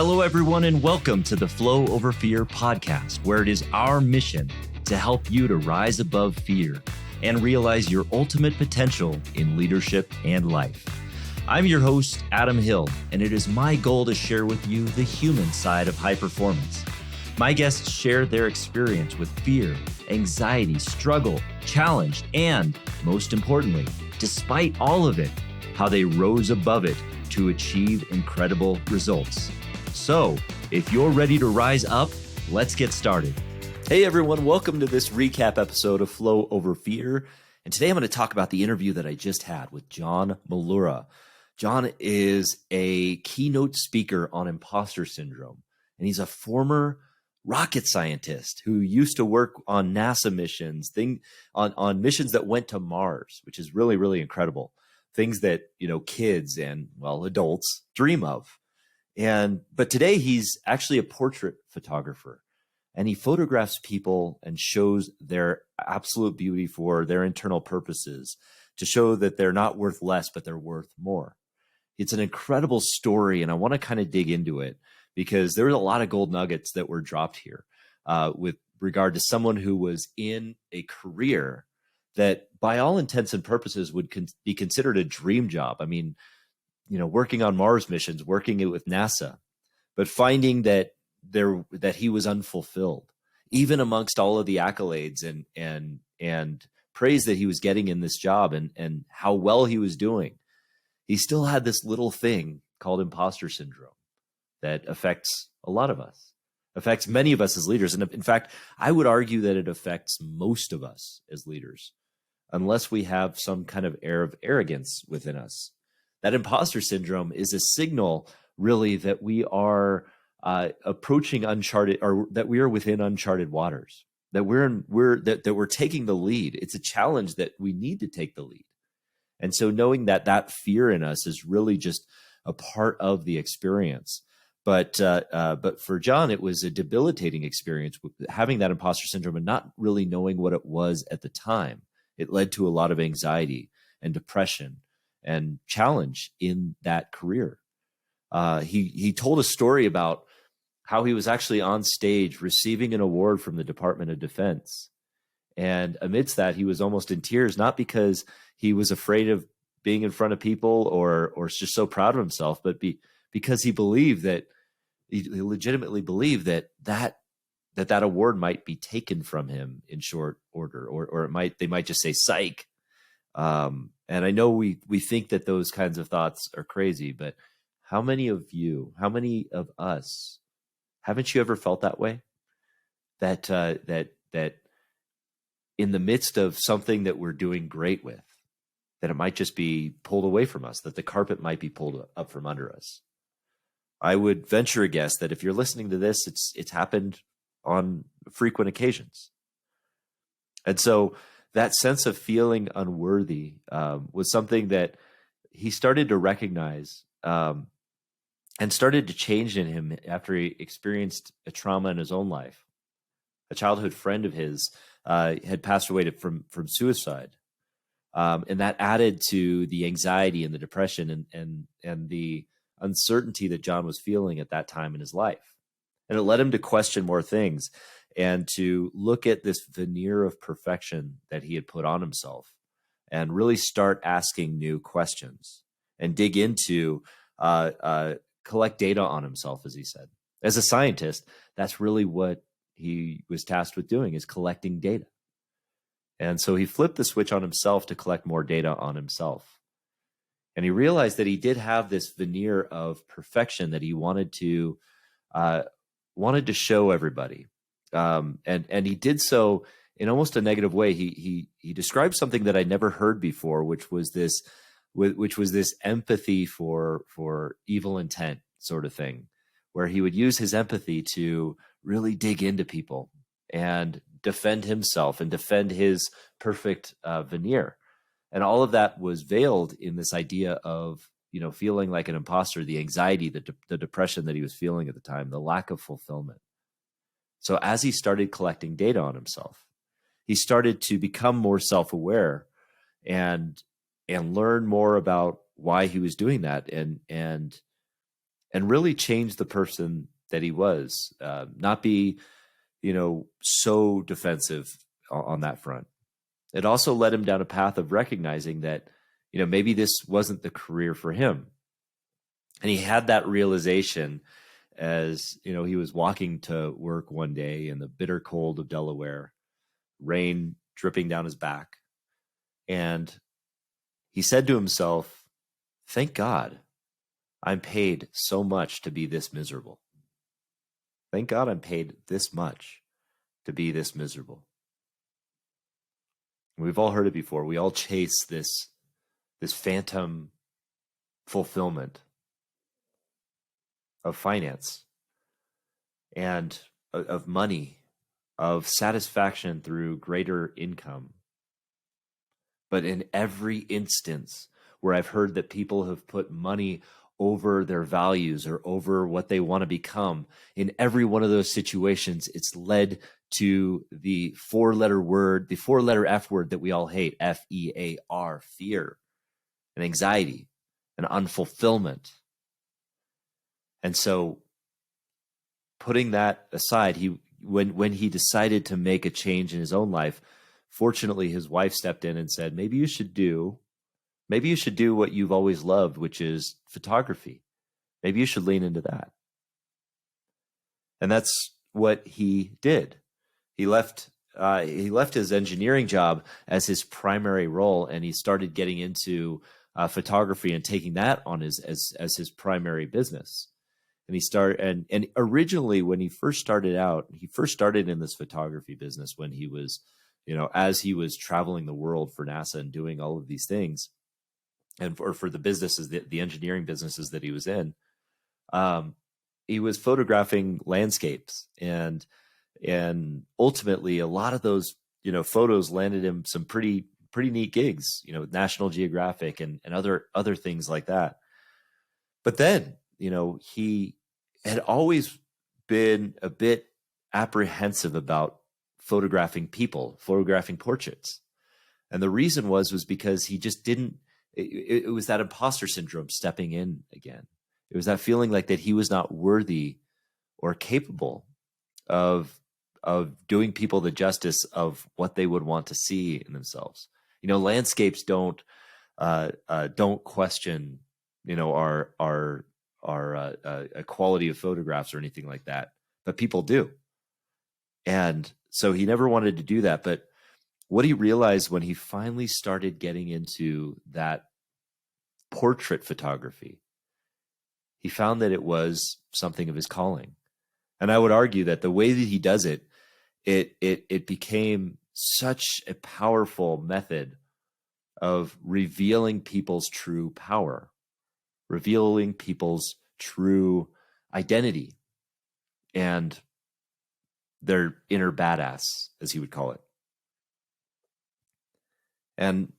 Hello, everyone, and welcome to the Flow Over Fear podcast, where it is our mission to help you to rise above fear and realize your ultimate potential in leadership and life. I'm your host, Adam Hill, and it is my goal to share with you the human side of high performance. My guests share their experience with fear, anxiety, struggle, challenge, and most importantly, despite all of it, how they rose above it to achieve incredible results. So, if you're ready to rise up, let's get started. Hey everyone, welcome to this recap episode of Flow Over Fear. And today I'm going to talk about the interview that I just had with John Mollura. John is a keynote speaker on impostor syndrome, and he's a former rocket scientist who used to work on NASA missions, on missions that went to Mars, which is really, really incredible. Things that, kids and, adults dream of. But today he's actually a portrait photographer, and he photographs people and shows their absolute beauty for their internal purposes to show that they're not worth less, but they're worth more. It's an incredible story, and I want to kind of dig into it because there were a lot of gold nuggets that were dropped here with regard to someone who was in a career that by all intents and purposes would be considered a dream job. I mean, working on Mars missions, working it with NASA, but finding that he was unfulfilled, even amongst all of the accolades and praise that he was getting in this job and how well he was doing. He still had this little thing called impostor syndrome that affects a lot of us, affects many of us as leaders. And in fact, I would argue that it affects most of us as leaders, unless we have some kind of air of arrogance within us. That imposter syndrome is a signal, really, that we are approaching uncharted, or that we are within uncharted waters. That we're taking the lead. It's a challenge that we need to take the lead. And so, knowing that fear in us is really just a part of the experience. But for John, it was a debilitating experience having that imposter syndrome and not really knowing what it was at the time. It led to a lot of anxiety and depression and challenge in that career. He told a story about how he was actually on stage receiving an award from the Department of Defense. And amidst that, he was almost in tears, not because he was afraid of being in front of people or just so proud of himself, but because he believed that he legitimately believed that award might be taken from him in short order, or they might just say psych. And I know we think that those kinds of thoughts are crazy, but how many of us, haven't you ever felt that way? That in the midst of something that we're doing great with, that it might just be pulled away from us, that the carpet might be pulled up from under us. I would venture a guess that if you're listening to this, it's happened on frequent occasions. And so that sense of feeling unworthy was something that he started to recognize and started to change in him after he experienced a trauma in his own life. A childhood friend of his had passed away from suicide. And that added to the anxiety and the depression and the uncertainty that John was feeling at that time in his life. And it led him to question more things and to look at this veneer of perfection that he had put on himself and really start asking new questions and dig into, collect data on himself, as he said. As a scientist, that's really what he was tasked with doing, is collecting data. And so he flipped the switch on himself to collect more data on himself. And he realized that he did have this veneer of perfection that he wanted to show everybody. And he did so in almost a negative way. He described something that I'd never heard before, which was this empathy for evil intent sort of thing, where he would use his empathy to really dig into people and defend himself and defend his perfect veneer. And all of that was veiled in this idea of, feeling like an imposter, the anxiety, the depression that he was feeling at the time, the lack of fulfillment. So as he started collecting data on himself, he started to become more self-aware and learn more about why he was doing that and and really change the person that he was, not be, so defensive on that front. It also led him down a path of recognizing that, maybe this wasn't the career for him. And he had that realization as, he was walking to work one day in the bitter cold of Delaware, rain dripping down his back. And he said to himself, thank God I'm paid so much to be this miserable. Thank God I'm paid this much to be this miserable. We've all heard it before. We all chase this phantom fulfillment of finance and of money, of satisfaction through greater income. But in every instance where I've heard that people have put money over their values or over what they want to become, in every one of those situations, it's led to the four-letter F word that we all hate, F-E-A-R, fear and anxiety and unfulfillment. And so putting that aside, when he decided to make a change in his own life, fortunately, his wife stepped in and said, maybe you should do what you've always loved, which is photography. Maybe you should lean into that. And that's what he did. He left his engineering job as his primary role, and he started getting into photography and taking that on as his primary business. And and originally when he first started out, he first started in this photography business when he was, as he was traveling the world for NASA and doing all of these things, and for the businesses, the engineering businesses that he was in, he was photographing landscapes, and ultimately a lot of those, photos landed him some pretty neat gigs, National Geographic and other things like that. But then, he had always been a bit apprehensive about photographing people, photographing portraits. And the reason was because he just didn't, it was that imposter syndrome stepping in again. It was that feeling like that he was not worthy or capable of doing people the justice of what they would want to see in themselves. Landscapes don't question, our quality of photographs or anything like that, but people do. And so he never wanted to do that. But what he realized when he finally started getting into that portrait photography, he found that it was something of his calling. And I would argue that the way that he does it, it became such a powerful method of revealing people's true power, revealing people's true identity and their inner badass, as he would call it. And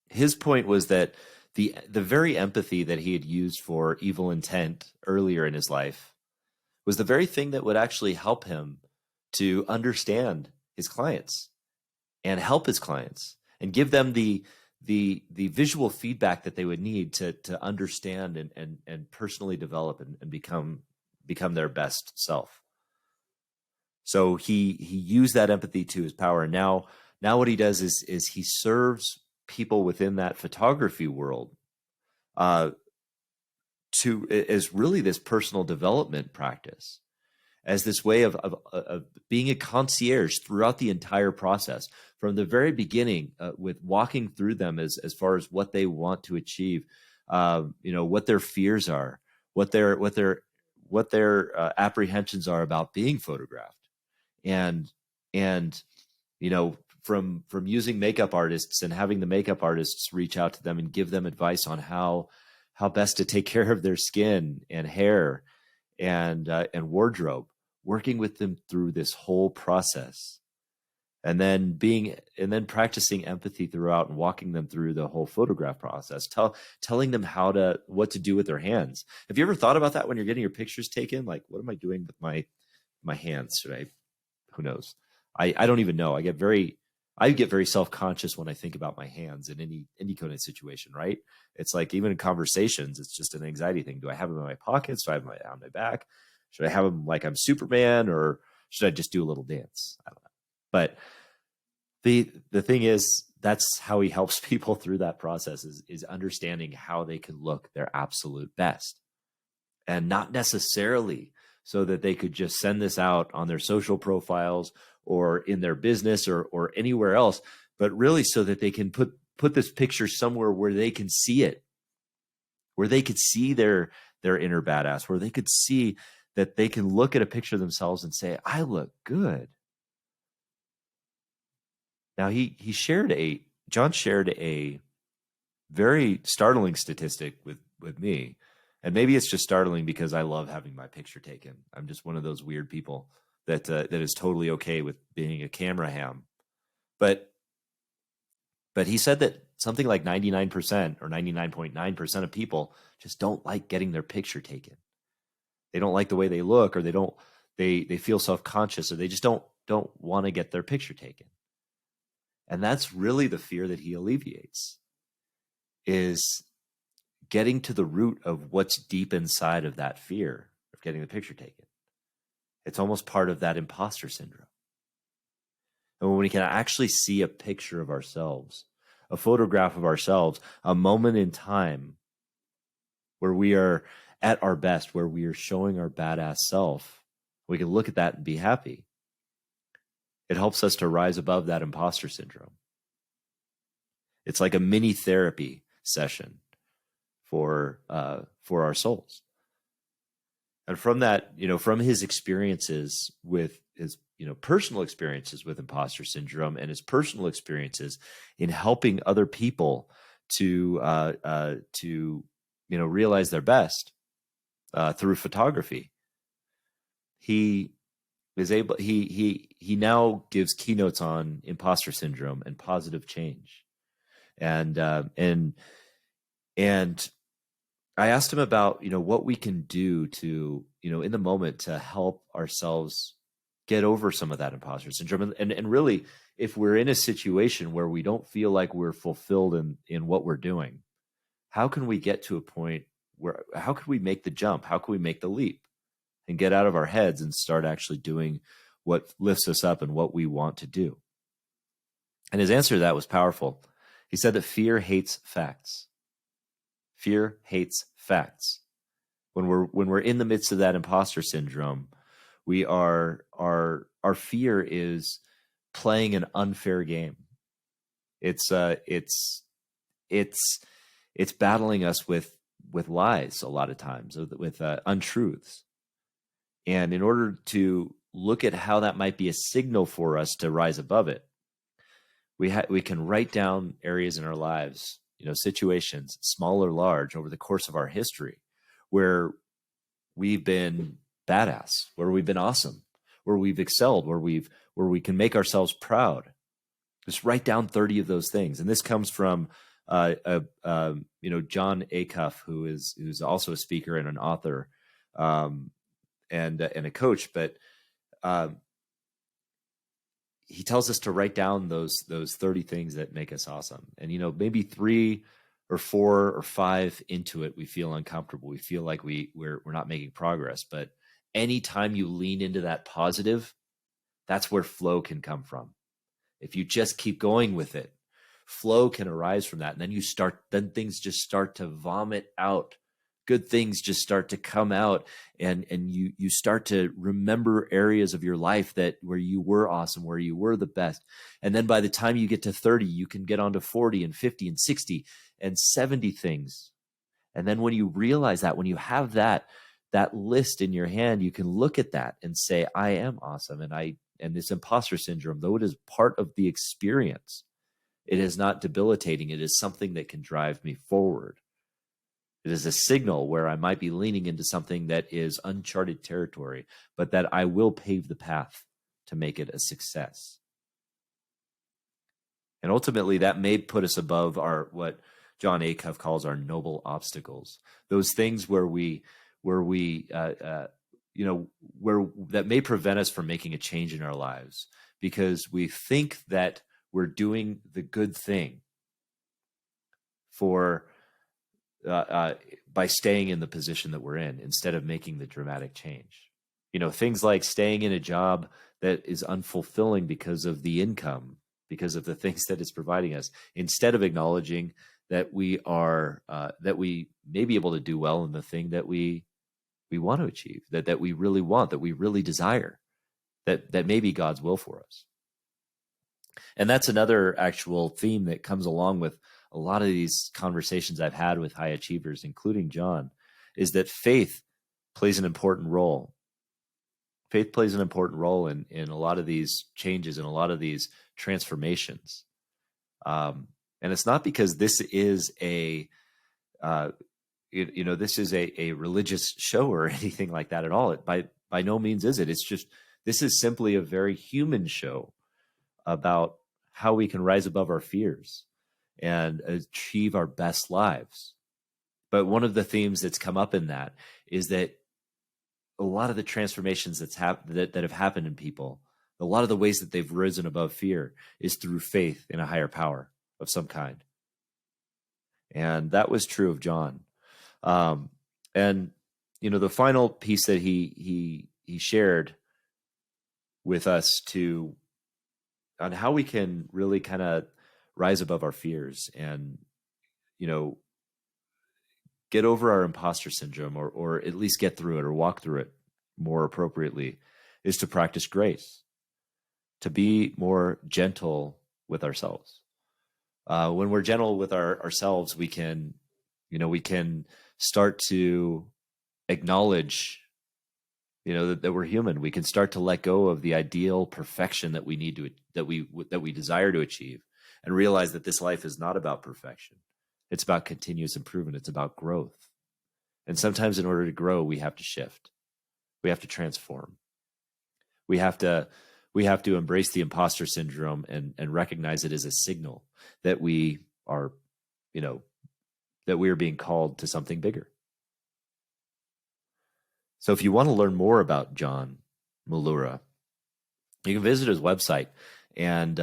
his point was that the very empathy that he had used for evil intent earlier in his life was the very thing that would actually help him to understand his clients and help his clients and give them the visual feedback that they would need to understand and personally develop and become their best self. So he used that empathy to his power. And now what he does is he serves people within that photography world as really this personal development practice, as this way of being a concierge throughout the entire process, from the very beginning, with walking through them as far as what they want to achieve, what their fears are, what their apprehensions are about being photographed, and from using makeup artists and having the makeup artists reach out to them and give them advice on how best to take care of their skin and hair and wardrobe, working with them through this whole process, and then practicing empathy throughout and walking them through the whole photograph process, telling them what to do with their hands. Have you ever thought about that when you're getting your pictures taken? Like, what am I doing with my hands? Who knows? I don't even know. I get very I get very self-conscious when I think about my hands in any kind of situation, right? It's like even in conversations, it's just an anxiety thing. Do I have them in my pockets? Do I have them on my back? Should I have them like I'm Superman, or should I just do a little dance? I don't know. But the thing is, that's how he helps people through that process is understanding how they can look their absolute best, and not necessarily so that they could just send this out on their social profiles or in their business or anywhere else, but really so that they can put this picture somewhere where they can see it, where they could see their inner badass, where they could see that they can look at a picture of themselves and say, I look good. Now John shared a very startling statistic with me. And maybe it's just startling because I love having my picture taken. I'm just one of those weird people that is totally okay with being a camera ham. But he said that something like 99% or 99.9% of people just don't like getting their picture taken. They don't like the way they look, or they feel self-conscious, or they just don't want to get their picture taken. And that's really the fear that he alleviates, is getting to the root of what's deep inside of that fear of getting the picture taken. It's almost part of that imposter syndrome. And when we can actually see a picture of ourselves, a photograph of ourselves, a moment in time where we are at our best, where we are showing our badass self, we can look at that and be happy. It helps us to rise above that imposter syndrome. It's like a mini therapy session for our souls. And from that, from his experiences with his, personal experiences with imposter syndrome, and his personal experiences in helping other people to realize their best through photography, he now gives keynotes on imposter syndrome and positive change, and I asked him about, what we can do to, in the moment, to help ourselves get over some of that imposter syndrome. And really, if we're in a situation where we don't feel like we're fulfilled in what we're doing, how can we get to a point where, how can we make the jump? How can we make the leap and get out of our heads and start actually doing what lifts us up and what we want to do? And his answer to that was powerful. He said that fear hates facts. Fear hates facts. When we're in the midst of that imposter syndrome, our fear is playing an unfair game. It's battling us with lies a lot of times, with untruths. And in order to look at how that might be a signal for us to rise above it, we can write down areas in our lives, situations, small or large, over the course of our history, where we've been badass, where we've been awesome, where we've excelled, where we can make ourselves proud. Just write down 30 of those things. And this comes from John Acuff, who's also a speaker and an author, and a coach. But he tells us to write down those 30 things that make us awesome. And, maybe 3 or 4 or 5 into it, we feel uncomfortable. We feel like we're not making progress. But anytime you lean into that positive, that's where flow can come from. If you just keep going with it, flow can arise from that. And then things just start to vomit out. Good things just start to come out, and you start to remember areas of your life where you were awesome, where you were the best. And then by the time you get to 30, you can get on to 40 and 50 and 60 and 70 things. And then when you realize that, when you have that list in your hand, you can look at that and say, I am awesome. And this imposter syndrome, though it is part of the experience, it is not debilitating. It is something that can drive me forward. It is a signal where I might be leaning into something that is uncharted territory, but that I will pave the path to make it a success. And ultimately, that may put us above what John Acuff calls our noble obstacles. Those things where that may prevent us from making a change in our lives, because we think that we're doing the good thing for by staying in the position that we're in instead of making the dramatic change. Things like staying in a job that is unfulfilling because of the income, because of the things that it's providing us, instead of acknowledging that we may be able to do well in the thing that we want to achieve, that we really want, that we really desire, that may be God's will for us. And that's another actual theme that comes along with a lot of these conversations I've had with high achievers, including John, is that faith plays an important role. Faith plays an important role in a lot of these changes and a lot of these transformations. And it's not because this is a religious show or anything like that at all. By no means is it. It's just, this is simply a very human show about how we can rise above our fears and achieve our best lives. But one of the themes that's come up in that is that a lot of the transformations that have happened in people, a lot of the ways that they've risen above fear is through faith in a higher power of some kind. And that was true of John. And the final piece that he shared with us on how we can really kind of rise above our fears and, get over our impostor syndrome or at least get through it or walk through it more appropriately, is to practice grace, to be more gentle with ourselves. When we're gentle with ourselves, we can start to acknowledge, that we're human. We can start to let go of the ideal perfection that we desire to achieve, and realize that this life is not about perfection. It's about continuous improvement. It's about growth. And sometimes in order to grow, we have to shift. We have to transform. We have to embrace the imposter syndrome and recognize it as a signal that we are, that we are being called to something bigger. So if you want to learn more about John Mollura, you can visit his website and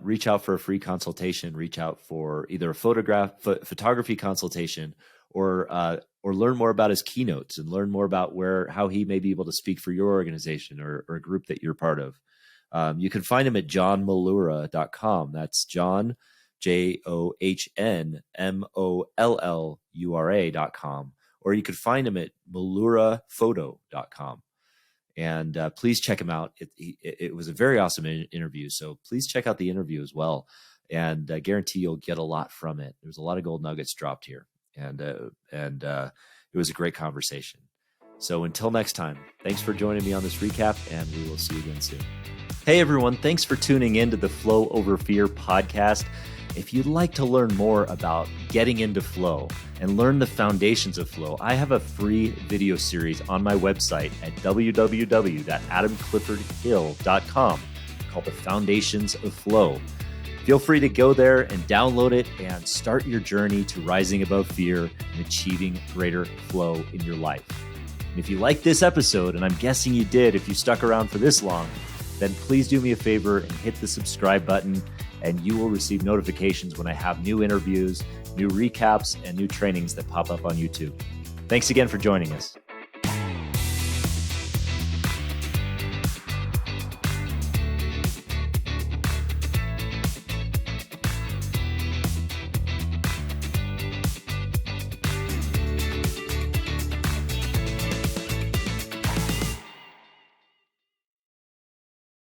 reach out for a free consultation. Reach out for either a photography consultation, or learn more about his keynotes and learn more about how he may be able to speak for your organization or a group that you're part of. You can find him at johnmollura.com. That's John, JohnMollura.com. Or you could find him at molluraphoto.com. And please check him out. It was a very awesome interview. So please check out the interview as well. And I guarantee you'll get a lot from it. There's a lot of gold nuggets dropped here. And it was a great conversation. So until next time, thanks for joining me on this recap, and we will see you again soon. Hey, everyone. Thanks for tuning in to the Flow Over Fear podcast. If you'd like to learn more about getting into flow and learn the foundations of flow, I have a free video series on my website at www.adamcliffordhill.com called The Foundations of Flow. Feel free to go there and download it and start your journey to rising above fear and achieving greater flow in your life. And if you like this episode, and I'm guessing you did if you stuck around for this long, then please do me a favor and hit the subscribe button, and you will receive notifications when I have new interviews, new recaps, and new trainings that pop up on YouTube. Thanks again for joining us.